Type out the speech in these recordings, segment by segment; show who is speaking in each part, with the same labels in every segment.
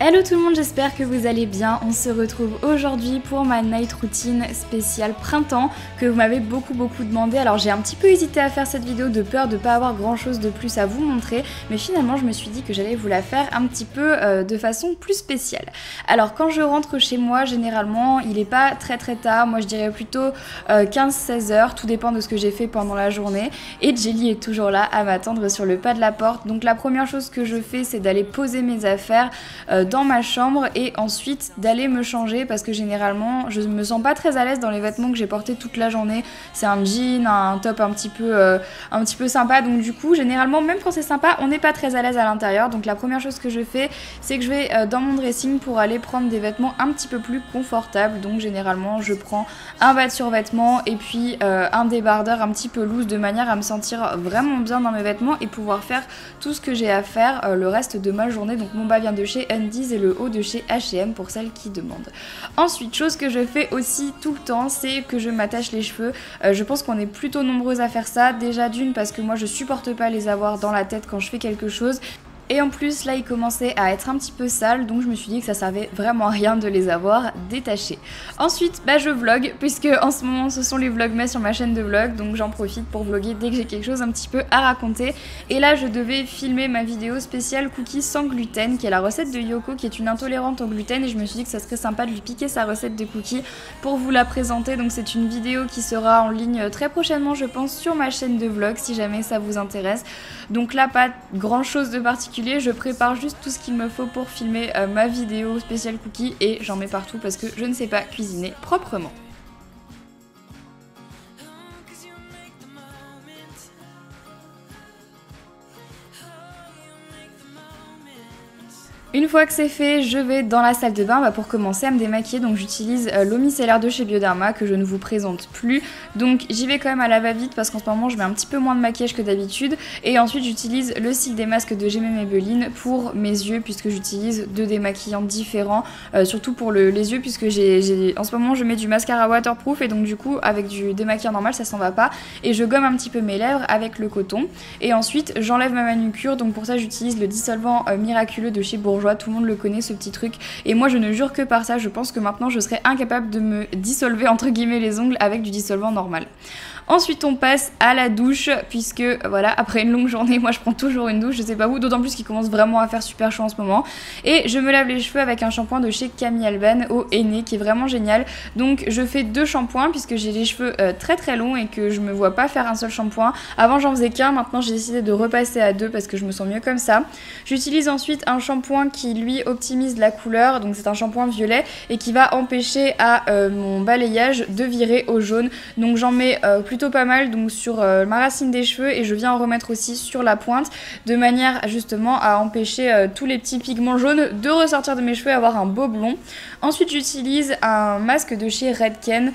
Speaker 1: Hello tout le monde, j'espère que vous allez bien. On se retrouve aujourd'hui pour ma night routine spéciale printemps que vous m'avez beaucoup demandé. Alors j'ai un petit peu hésité à faire cette vidéo de peur de pas avoir grand chose de plus à vous montrer, mais finalement je me suis dit que j'allais vous la faire un petit peu de façon plus spéciale. Alors quand je rentre chez moi, généralement il est pas très tard, moi je dirais plutôt 15-16 heures, tout dépend de ce que j'ai fait pendant la journée, et Jelly est toujours là à m'attendre sur le pas de la porte. Donc la première chose que je fais, c'est d'aller poser mes affaires dans ma chambre et ensuite d'aller me changer parce que généralement je me sens pas très à l'aise dans les vêtements que j'ai portés toute la journée. C'est un jean, un top un petit peu sympa, donc du coup généralement même quand c'est sympa on n'est pas très à l'aise à l'intérieur. Donc la première chose que je fais, c'est que je vais dans mon dressing pour aller prendre des vêtements un petit peu plus confortables. Donc généralement je prends un bas de survêtement et puis un débardeur un petit peu loose de manière à me sentir vraiment bien dans mes vêtements et pouvoir faire tout ce que j'ai à faire le reste de ma journée. Donc mon bas vient de chez Undies et le haut de chez H&M pour celles qui demandent. Ensuite, chose que je fais aussi tout le temps, c'est que je m'attache les cheveux. Je pense qu'on est plutôt nombreuses à faire ça. Déjà d'une parce que moi je supporte pas les avoir dans la tête quand je fais quelque chose. Et en plus là il commençait à être un petit peu sale, donc je me suis dit que ça servait vraiment à rien de les avoir détachés. Ensuite je vlog, puisque en ce moment ce sont les vlogmas sur ma chaîne de vlog, donc j'en profite pour vlogger dès que j'ai quelque chose un petit peu à raconter. Et là je devais filmer ma vidéo spéciale cookies sans gluten, qui est la recette de Yoko, qui est une intolérante au gluten, et je me suis dit que ça serait sympa de lui piquer sa recette de cookies pour vous la présenter. Donc c'est une vidéo qui sera en ligne très prochainement je pense sur ma chaîne de vlog si jamais ça vous intéresse. Donc là pas grand chose de particulier, je prépare juste tout ce qu'il me faut pour filmer ma vidéo spéciale cookie et j'en mets partout parce que je ne sais pas cuisiner proprement. Une fois que c'est fait, je vais dans la salle de bain pour commencer à me démaquiller. Donc j'utilise l'eau micellaire de chez Bioderma que je ne vous présente plus. Donc j'y vais quand même à la va-vite parce qu'en ce moment je mets un petit peu moins de maquillage que d'habitude. Et ensuite j'utilise le Cils des masques de Gemma Maybelline pour mes yeux, puisque j'utilise deux démaquillants différents. Surtout pour les yeux, puisque en ce moment je mets du mascara waterproof et donc du coup avec du démaquillant normal ça s'en va pas. Et je gomme un petit peu mes lèvres avec le coton. Et ensuite j'enlève ma manucure, donc pour ça j'utilise le dissolvant miraculeux de chez Bourjois. Tout le monde le connaît ce petit truc et moi je ne jure que par ça. Je pense que maintenant je serais incapable de me dissolver entre guillemets les ongles avec du dissolvant normal. Ensuite on passe à la douche, puisque voilà, après une longue journée moi je prends toujours une douche, je sais pas vous, d'autant plus qu'il commence vraiment à faire super chaud en ce moment. Et je me lave les cheveux avec un shampoing de chez Camille Alban au henné qui est vraiment génial. Donc je fais deux shampoings puisque j'ai les cheveux très longs et que je me vois pas faire un seul shampoing. Avant j'en faisais qu'un, maintenant j'ai décidé de repasser à deux parce que je me sens mieux comme ça. J'utilise ensuite un shampoing qui lui optimise la couleur, donc c'est un shampoing violet et qui va empêcher à mon balayage de virer au jaune. Donc j'en mets plutôt pas mal donc sur ma racine des cheveux et je viens en remettre aussi sur la pointe de manière justement à empêcher tous les petits pigments jaunes de ressortir de mes cheveux et avoir un beau blond. Ensuite j'utilise un masque de chez Redken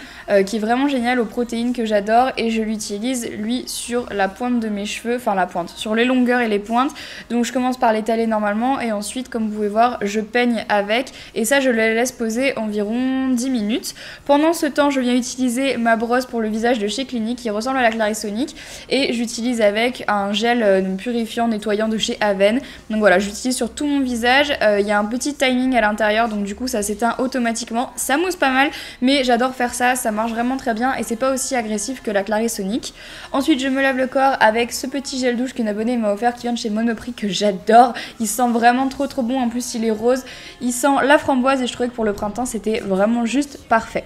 Speaker 1: qui est vraiment génial aux protéines que j'adore et je l'utilise lui sur la pointe de mes cheveux, enfin la pointe, sur les longueurs et les pointes. Donc je commence par l'étaler normalement et ensuite comme vous pouvez voir je peigne avec et ça je le laisse poser environ 10 minutes. Pendant ce temps je viens utiliser ma brosse pour le visage de chez Clinique qui ressemble à la Clarisonic et j'utilise avec un gel purifiant nettoyant de chez Aven. Donc voilà, j'utilise sur tout mon visage. Il y a un petit timing à l'intérieur donc du coup ça s'éteint automatiquement. Ça mousse pas mal mais j'adore faire ça, ça marche vraiment très bien et c'est pas aussi agressif que la Clarisonic. Ensuite je me lave le corps avec ce petit gel douche qu'une abonnée m'a offert qui vient de chez Monoprix que j'adore. Il sent vraiment trop bon, en plus il est rose, il sent la framboise et je trouvais que pour le printemps c'était vraiment juste parfait.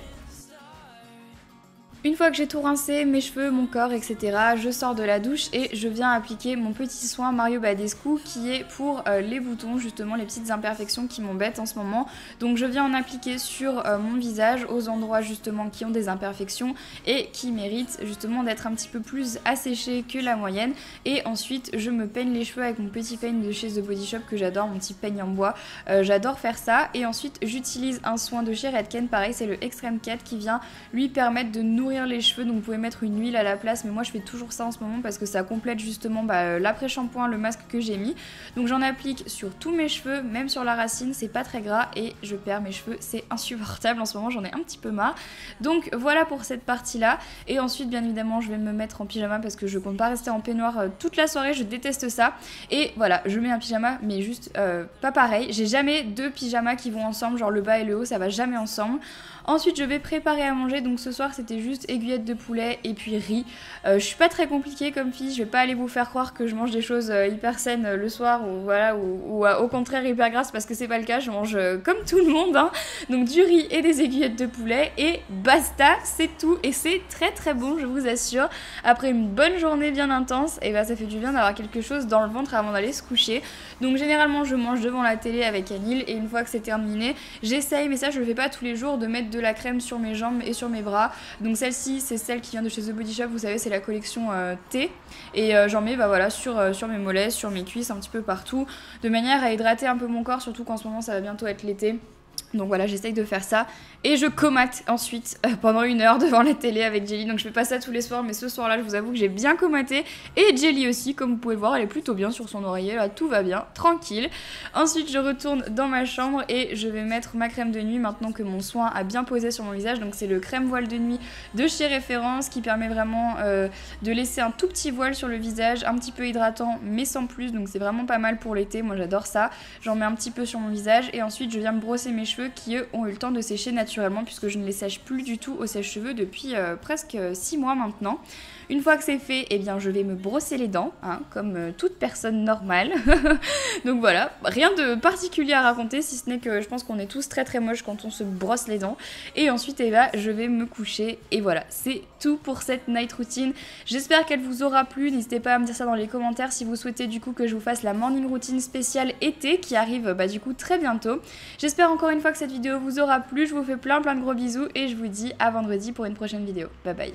Speaker 1: Une fois que j'ai tout rincé, mes cheveux, mon corps, etc., je sors de la douche et je viens appliquer mon petit soin Mario Badescu qui est pour les boutons, justement les petites imperfections qui m'embêtent en ce moment. Donc je viens en appliquer sur mon visage aux endroits justement qui ont des imperfections et qui méritent justement d'être un petit peu plus asséchés que la moyenne. Et ensuite je me peigne les cheveux avec mon petit peigne de chez The Body Shop que j'adore, mon petit peigne en bois. J'adore faire ça et ensuite j'utilise un soin de chez Redken, pareil c'est le Extreme 4 qui vient lui permettre de nourrir nourrir les cheveux, donc vous pouvez mettre une huile à la place, mais moi je fais toujours ça en ce moment parce que ça complète justement l'après-shampoing, le masque que j'ai mis. Donc j'en applique sur tous mes cheveux, même sur la racine, c'est pas très gras et je perds mes cheveux, c'est insupportable en ce moment, j'en ai un petit peu marre. Donc voilà pour cette partie là, et ensuite bien évidemment je vais me mettre en pyjama parce que je compte pas rester en peignoir toute la soirée, je déteste ça. Et voilà, je mets un pyjama mais juste pas pareil, j'ai jamais deux pyjamas qui vont ensemble, genre le bas et le haut, ça va jamais ensemble. Ensuite je vais préparer à manger, donc ce soir c'était juste aiguillettes de poulet et puis riz. Je suis pas très compliquée comme fille, je vais pas aller vous faire croire que je mange des choses hyper saines le soir ou voilà, ou au contraire hyper grasses, parce que c'est pas le cas, je mange comme tout le monde hein. Donc du riz et des aiguillettes de poulet et basta, c'est tout, et c'est très très bon, je vous assure. Après une bonne journée bien intense, et bah ça fait du bien d'avoir quelque chose dans le ventre avant d'aller se coucher. Donc généralement je mange devant la télé avec Anil, et une fois que c'est terminé, j'essaye, mais ça je le fais pas tous les jours, de mettre de la crème sur mes jambes et sur mes bras. Donc celle-ci c'est celle qui vient de chez The Body Shop, vous savez, c'est la collection thé, et j'en mets voilà sur mes mollets, sur mes cuisses, un petit peu partout, de manière à hydrater un peu mon corps, surtout qu'en ce moment ça va bientôt être l'été. Donc voilà, j'essaye de faire ça. Et je comate ensuite pendant 1 heure devant la télé avec Jelly. Donc je fais pas ça tous les soirs, mais ce soir-là, je vous avoue que j'ai bien comaté. Et Jelly aussi, comme vous pouvez le voir, elle est plutôt bien sur son oreiller. Là, tout va bien, tranquille. Ensuite, je retourne dans ma chambre et je vais mettre ma crème de nuit maintenant que mon soin a bien posé sur mon visage. Donc c'est le crème voile de nuit de chez Référence qui permet vraiment de laisser un tout petit voile sur le visage, un petit peu hydratant, mais sans plus. Donc c'est vraiment pas mal pour l'été. Moi, j'adore ça. J'en mets un petit peu sur mon visage et ensuite, je viens me brosser mes cheveux qui eux ont eu le temps de sécher naturellement puisque je ne les sèche plus du tout au sèche-cheveux depuis presque 6 mois maintenant. Une fois que c'est fait, eh bien je vais me brosser les dents, hein, comme toute personne normale. Donc voilà, rien de particulier à raconter, si ce n'est que je pense qu'on est tous très très moches quand on se brosse les dents. Et ensuite, eh ben, je vais me coucher. Et voilà, c'est tout pour cette night routine. J'espère qu'elle vous aura plu. N'hésitez pas à me dire ça dans les commentaires si vous souhaitez du coup que je vous fasse la morning routine spéciale été qui arrive du coup très bientôt. J'espère encore une fois que cette vidéo vous aura plu. Je vous fais plein de gros bisous et je vous dis à vendredi pour une prochaine vidéo. Bye bye.